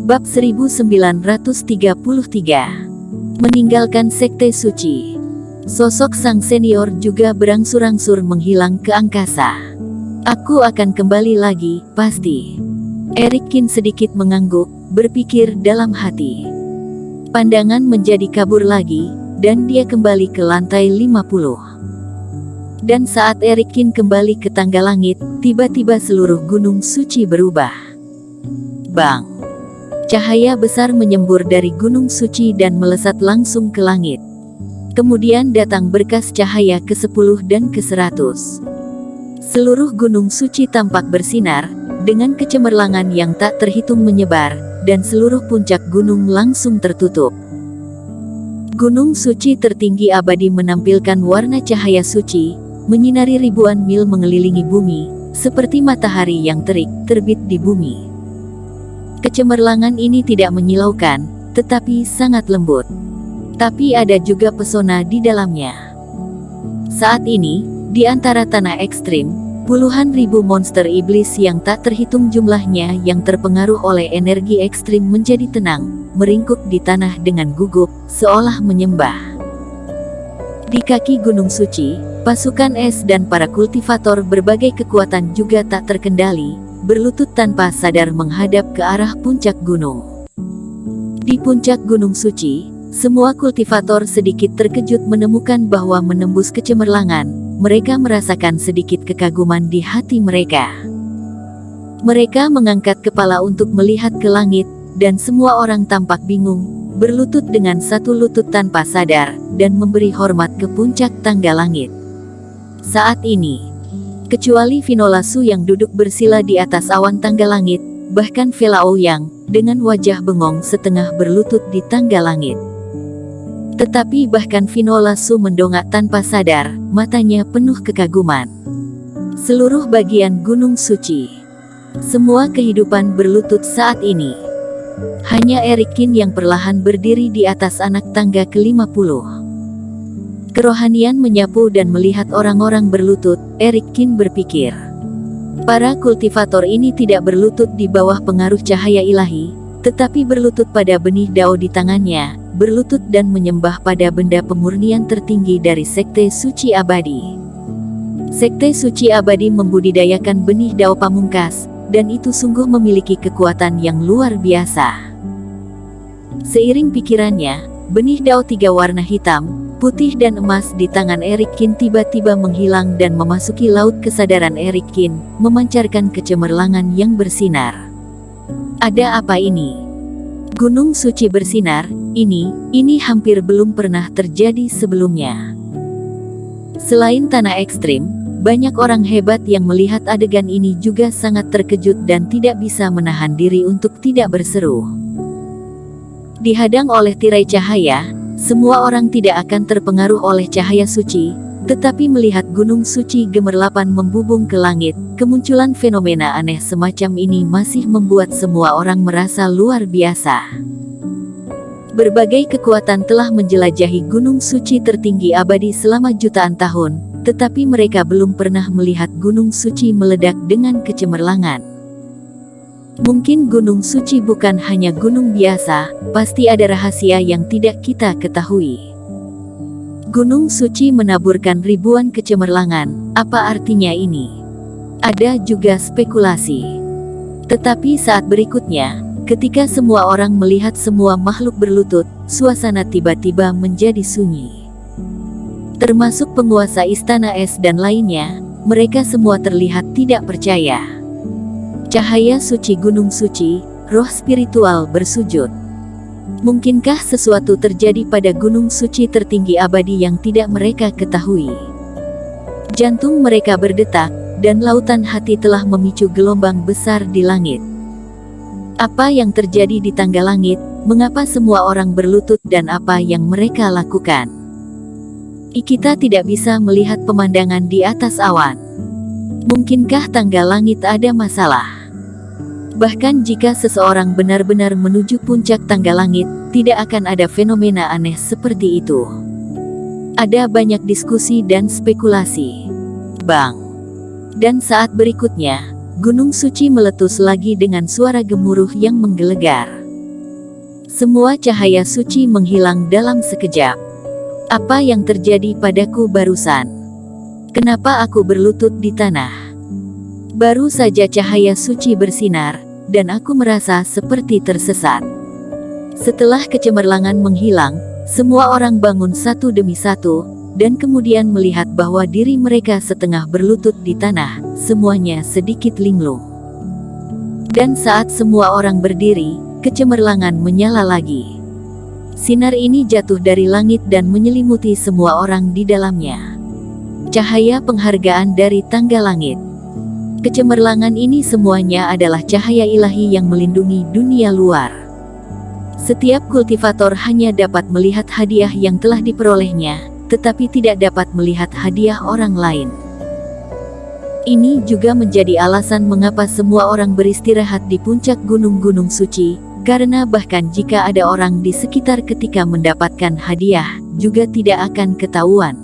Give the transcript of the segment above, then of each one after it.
Bab 1933. Meninggalkan Sekte Suci. Sosok sang senior juga berangsur-angsur menghilang ke angkasa. Aku akan kembali lagi, pasti. Eric Kin sedikit mengangguk, berpikir dalam hati. Pandangan menjadi kabur lagi, dan dia kembali ke lantai 50. Dan saat Eric Kin kembali ke tangga langit, tiba-tiba seluruh gunung suci berubah. Bang! Cahaya besar menyembur dari gunung suci dan melesat langsung ke langit. Kemudian datang berkas cahaya ke-10 dan ke-100. Seluruh gunung suci tampak bersinar, dengan kecemerlangan yang tak terhitung menyebar, dan seluruh puncak gunung langsung tertutup. Gunung suci tertinggi abadi menampilkan warna cahaya suci, menyinari ribuan mil mengelilingi bumi, seperti matahari yang terik, terbit di bumi. Kecemerlangan ini tidak menyilaukan, tetapi sangat lembut. Tapi ada juga pesona di dalamnya. Saat ini, di antara tanah ekstrim, puluhan ribu monster iblis yang tak terhitung jumlahnya yang terpengaruh oleh energi ekstrim menjadi tenang, meringkuk di tanah dengan gugup, seolah menyembah. Di kaki Gunung Suci, pasukan es dan para kultivator berbagai kekuatan juga tak terkendali, berlutut tanpa sadar menghadap ke arah puncak gunung. Di puncak Gunung Suci, semua kultivator sedikit terkejut menemukan bahwa menembus kecemerlangan, mereka merasakan sedikit kekaguman di hati mereka. Mereka mengangkat kepala untuk melihat ke langit, dan semua orang tampak bingung, berlutut dengan satu lutut tanpa sadar, dan memberi hormat ke puncak tangga langit. Saat ini, kecuali Vinola Su yang duduk bersila di atas awan tangga langit, bahkan Velao Yang, dengan wajah bengong setengah berlutut di tangga langit. Tetapi bahkan Vinola Su mendongak tanpa sadar, matanya penuh kekaguman. Seluruh bagian Gunung Suci, semua kehidupan berlutut saat ini. Hanya Eric Kin yang perlahan berdiri di atas anak tangga ke-50. Kerohanian menyapu dan melihat orang-orang berlutut, Eric Kin berpikir. Para kultivator ini tidak berlutut di bawah pengaruh cahaya ilahi, tetapi berlutut pada benih dao di tangannya, berlutut dan menyembah pada benda pemurnian tertinggi dari Sekte Suci Abadi. Sekte Suci Abadi membudidayakan benih dao pamungkas, dan itu sungguh memiliki kekuatan yang luar biasa. Seiring pikirannya, benih dao 3 warna hitam, putih dan emas di tangan Eric Kin tiba-tiba menghilang dan memasuki laut kesadaran Eric Kin, memancarkan kecemerlangan yang bersinar. Ada apa ini? Gunung Suci bersinar, ini hampir belum pernah terjadi sebelumnya. Selain tanah ekstrim, banyak orang hebat yang melihat adegan ini juga sangat terkejut dan tidak bisa menahan diri untuk tidak berseru. Dihadang oleh tirai cahaya, semua orang tidak akan terpengaruh oleh cahaya suci, tetapi melihat Gunung Suci gemerlapan membubung ke langit, kemunculan fenomena aneh semacam ini masih membuat semua orang merasa luar biasa. Berbagai kekuatan telah menjelajahi Gunung Suci tertinggi abadi selama jutaan tahun, tetapi mereka belum pernah melihat Gunung Suci meledak dengan kecemerlangan. Mungkin Gunung Suci bukan hanya gunung biasa, pasti ada rahasia yang tidak kita ketahui. Gunung Suci menaburkan ribuan kecemerlangan, apa artinya ini? Ada juga spekulasi. Tetapi saat berikutnya, ketika semua orang melihat semua makhluk berlutut, suasana tiba-tiba menjadi sunyi. Termasuk penguasa istana es dan lainnya, mereka semua terlihat tidak percaya. Cahaya suci Gunung Suci, roh spiritual bersujud. Mungkinkah sesuatu terjadi pada Gunung Suci tertinggi abadi yang tidak mereka ketahui? Jantung mereka berdetak, dan lautan hati telah memicu gelombang besar di langit. Apa yang terjadi di tangga langit? Mengapa semua orang berlutut dan apa yang mereka lakukan? Kita tidak bisa melihat pemandangan di atas awan. Mungkinkah tangga langit ada masalah? Bahkan jika seseorang benar-benar menuju puncak tangga langit, tidak akan ada fenomena aneh seperti itu. Ada banyak diskusi dan spekulasi. Bang! Dan saat berikutnya, Gunung Suci meletus lagi dengan suara gemuruh yang menggelegar. Semua cahaya suci menghilang dalam sekejap. Apa yang terjadi padaku barusan? Kenapa aku berlutut di tanah? Baru saja cahaya suci bersinar, dan aku merasa seperti tersesat. Setelah kecemerlangan menghilang, semua orang bangun satu demi satu, dan kemudian melihat bahwa diri mereka setengah berlutut di tanah, semuanya sedikit linglung. Dan saat semua orang berdiri, kecemerlangan menyala lagi. Sinar ini jatuh dari langit dan menyelimuti semua orang di dalamnya. Cahaya penghargaan dari tangga langit. Kecemerlangan ini semuanya adalah cahaya ilahi yang melindungi dunia luar. Setiap kultivator hanya dapat melihat hadiah yang telah diperolehnya, tetapi tidak dapat melihat hadiah orang lain. Ini juga menjadi alasan mengapa semua orang beristirahat di puncak gunung-gunung suci, karena bahkan jika ada orang di sekitar ketika mendapatkan hadiah, juga tidak akan ketahuan.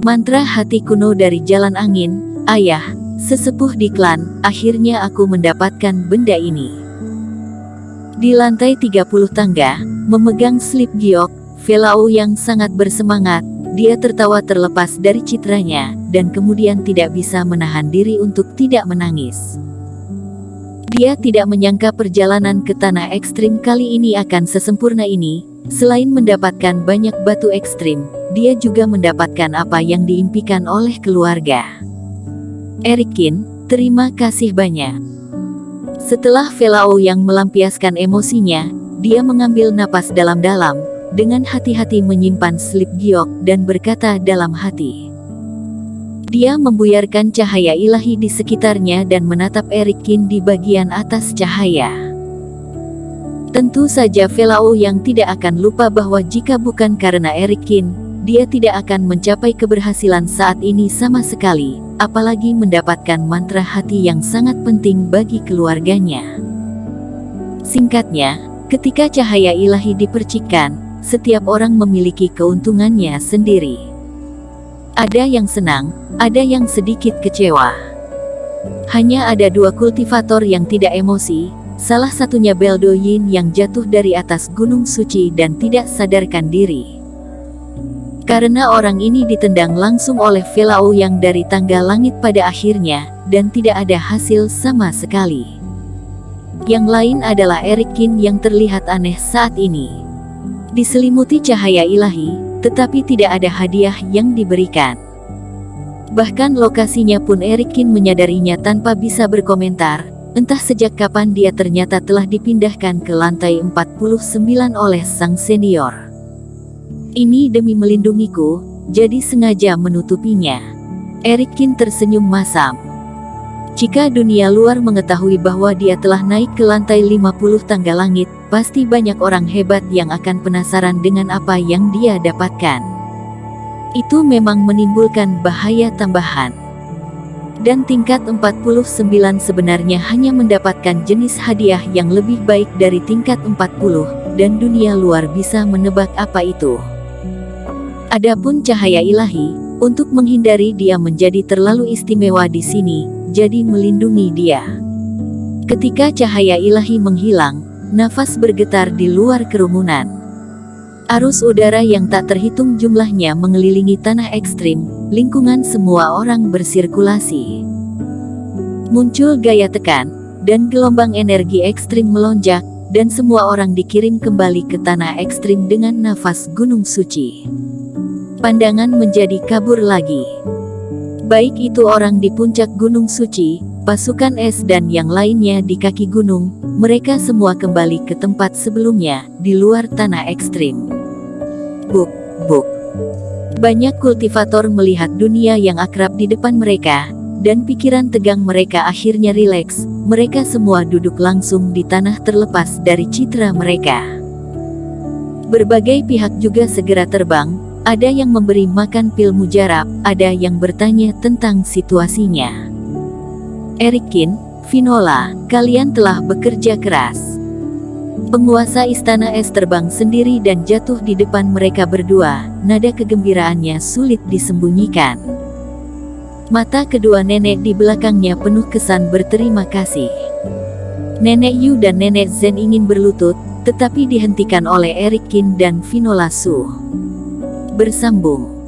Mantra hati kuno dari Jalan Angin, Ayah, sesepuh di klan, akhirnya aku mendapatkan benda ini. Di lantai 30 tangga, memegang slip giok, Velao yang sangat bersemangat, dia tertawa terlepas dari citranya, dan kemudian tidak bisa menahan diri untuk tidak menangis. Dia tidak menyangka perjalanan ke tanah ekstrim kali ini akan sesempurna ini. Selain mendapatkan banyak batu ekstrim, dia juga mendapatkan apa yang diimpikan oleh keluarga. Erikin, terima kasih banyak. Setelah Velao yang melampiaskan emosinya, dia mengambil napas dalam-dalam, dengan hati-hati menyimpan slip giok dan berkata dalam hati. Dia membuyarkan cahaya ilahi di sekitarnya dan menatap Erikin di bagian atas cahaya. Tentu saja Velao yang tidak akan lupa bahwa jika bukan karena Erikin, dia tidak akan mencapai keberhasilan saat ini sama sekali, apalagi mendapatkan mantra hati yang sangat penting bagi keluarganya. Singkatnya, ketika cahaya ilahi dipercikkan, setiap orang memiliki keuntungannya sendiri. Ada yang senang, ada yang sedikit kecewa. Hanya ada dua kultivator yang tidak emosi, salah satunya Beldo Yin yang jatuh dari atas gunung suci dan tidak sadarkan diri. Karena orang ini ditendang langsung oleh Velao yang dari tangga langit pada akhirnya, dan tidak ada hasil sama sekali. Yang lain adalah Erikin yang terlihat aneh saat ini. Diselimuti cahaya ilahi, tetapi tidak ada hadiah yang diberikan. Bahkan lokasinya pun Erikin menyadarinya tanpa bisa berkomentar, entah sejak kapan dia ternyata telah dipindahkan ke lantai 49 oleh sang senior. Ini demi melindungiku, jadi sengaja menutupinya. Erikin tersenyum masam. Jika dunia luar mengetahui bahwa dia telah naik ke lantai 50 tangga langit, pasti banyak orang hebat yang akan penasaran dengan apa yang dia dapatkan. Itu memang menimbulkan bahaya tambahan. Dan tingkat 49 sebenarnya hanya mendapatkan jenis hadiah yang lebih baik dari tingkat 40, dan dunia luar bisa menebak apa itu. Adapun cahaya ilahi, untuk menghindari dia menjadi terlalu istimewa di sini, jadi melindungi dia. Ketika cahaya ilahi menghilang, nafas bergetar di luar kerumunan. Arus udara yang tak terhitung jumlahnya mengelilingi tanah ekstrim, lingkungan semua orang bersirkulasi. Muncul gaya tekan, dan gelombang energi ekstrim melonjak, dan semua orang dikirim kembali ke tanah ekstrim dengan nafas gunung suci. Pandangan menjadi kabur lagi. Baik itu orang di puncak gunung suci, pasukan es dan yang lainnya di kaki gunung, mereka semua kembali ke tempat sebelumnya, di luar tanah ekstrim. Buk, buk. Banyak kultivator melihat dunia yang akrab di depan mereka, dan pikiran tegang mereka akhirnya rileks. Mereka semua duduk langsung di tanah terlepas dari citra mereka. Berbagai pihak juga segera terbang. Ada yang memberi makan pil mujarab, ada yang bertanya tentang situasinya. Erikin, Vinola, kalian telah bekerja keras. Penguasa istana es terbang sendiri dan jatuh di depan mereka berdua, nada kegembiraannya sulit disembunyikan. Mata kedua nenek di belakangnya penuh kesan berterima kasih. Nenek Yu dan Nenek Zen ingin berlutut, tetapi dihentikan oleh Eric Kin dan Vinola Su. Bersambung.